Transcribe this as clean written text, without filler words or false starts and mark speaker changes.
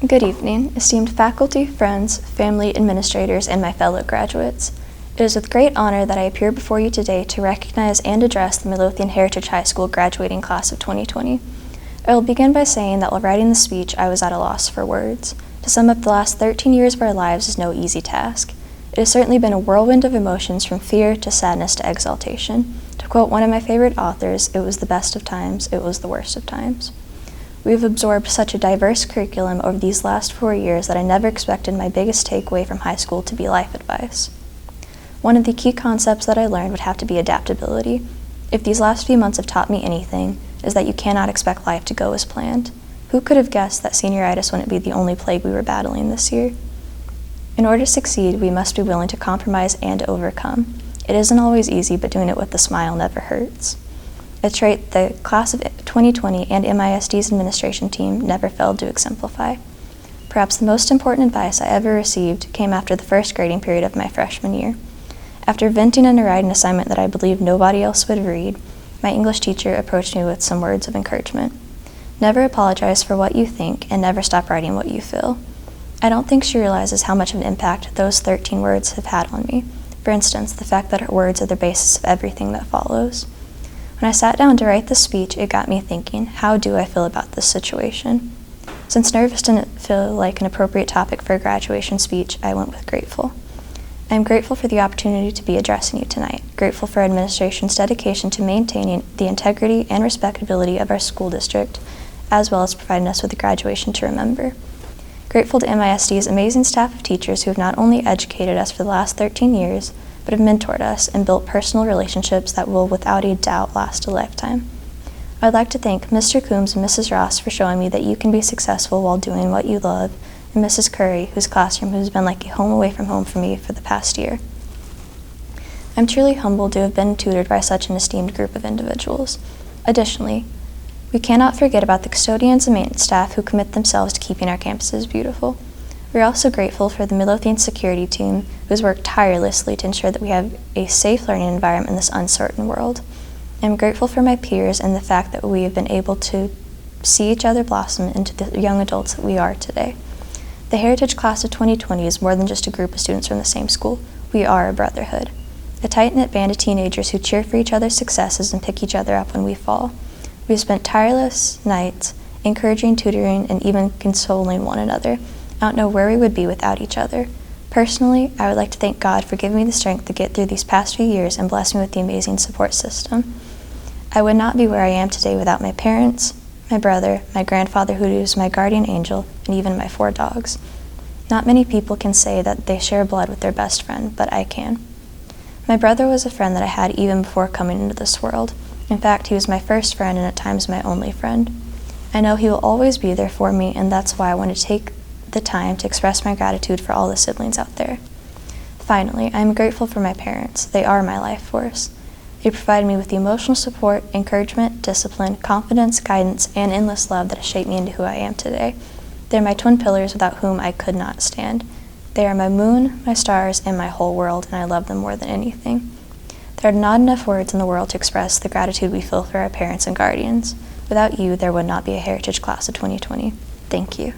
Speaker 1: Good evening, esteemed faculty, friends, family, administrators, and my fellow graduates. It is with great honor that I appear before you today to recognize and address the Midlothian Heritage High School graduating class of 2020. I will begin by saying that while writing the speech, I was at a loss for words. To sum up the last 13 years of our lives is no easy task. It has certainly been a whirlwind of emotions from fear to sadness to exaltation. To quote one of my favorite authors, it was the best of times, it was the worst of times. We have absorbed such a diverse curriculum over these last 4 years that I never expected my biggest takeaway from high school to be life advice. One of the key concepts that I learned would have to be adaptability. If these last few months have taught me anything, is that you cannot expect life to go as planned. Who could have guessed that senioritis wouldn't be the only plague we were battling this year? In order to succeed, we must be willing to compromise and overcome. It isn't always easy, but doing it with a smile never hurts. A trait the class of 2020 and MISD's administration team never failed to exemplify. Perhaps the most important advice I ever received came after the first grading period of my freshman year. After venting in a writing assignment that I believed nobody else would read, my English teacher approached me with some words of encouragement. Never apologize for what you think and never stop writing what you feel. I don't think she realizes how much of an impact those 13 words have had on me. For instance, the fact that her words are the basis of everything that follows. When I sat down to write the speech, it got me thinking, how do I feel about this situation? Since nervous didn't feel like an appropriate topic for a graduation speech, I went with grateful. I am grateful for the opportunity to be addressing you tonight, grateful for administration's dedication to maintaining the integrity and respectability of our school district, as well as providing us with a graduation to remember. Grateful to MISD's amazing staff of teachers who have not only educated us for the last 13 years, but have mentored us and built personal relationships that will without a doubt last a lifetime. I'd like to thank Mr. Coombs and Mrs. Ross for showing me that you can be successful while doing what you love, and Mrs. Curry, whose classroom has been like a home away from home for me for the past year. I'm truly humbled to have been tutored by such an esteemed group of individuals. Additionally, we cannot forget about the custodians and maintenance staff who commit themselves to keeping our campuses beautiful. We are also grateful for the Midlothian security team who has worked tirelessly to ensure that we have a safe learning environment in this uncertain world. I'm grateful for my peers and the fact that we have been able to see each other blossom into the young adults that we are today. The Heritage Class of 2020 is more than just a group of students from the same school. We are a brotherhood, a tight-knit band of teenagers who cheer for each other's successes and pick each other up when we fall. We have spent tireless nights encouraging, tutoring, and even consoling one another. I don't know where we would be without each other. Personally, I would like to thank God for giving me the strength to get through these past few years and bless me with the amazing support system. I would not be where I am today without my parents, my brother, my grandfather who is my guardian angel, and even my 4 dogs. Not many people can say that they share blood with their best friend, but I can. My brother was a friend that I had even before coming into this world. In fact, he was my first friend and at times my only friend. I know he will always be there for me, and that's why I want to take the time to express my gratitude for all the siblings out there. Finally, I am grateful for my parents. They are my life force. They provide me with the emotional support, encouragement, discipline, confidence, guidance, and endless love that has shaped me into who I am today. They are my twin pillars without whom I could not stand. They are my moon, my stars, and my whole world, and I love them more than anything. There are not enough words in the world to express the gratitude we feel for our parents and guardians. Without you, there would not be a Heritage Class of 2020. Thank you.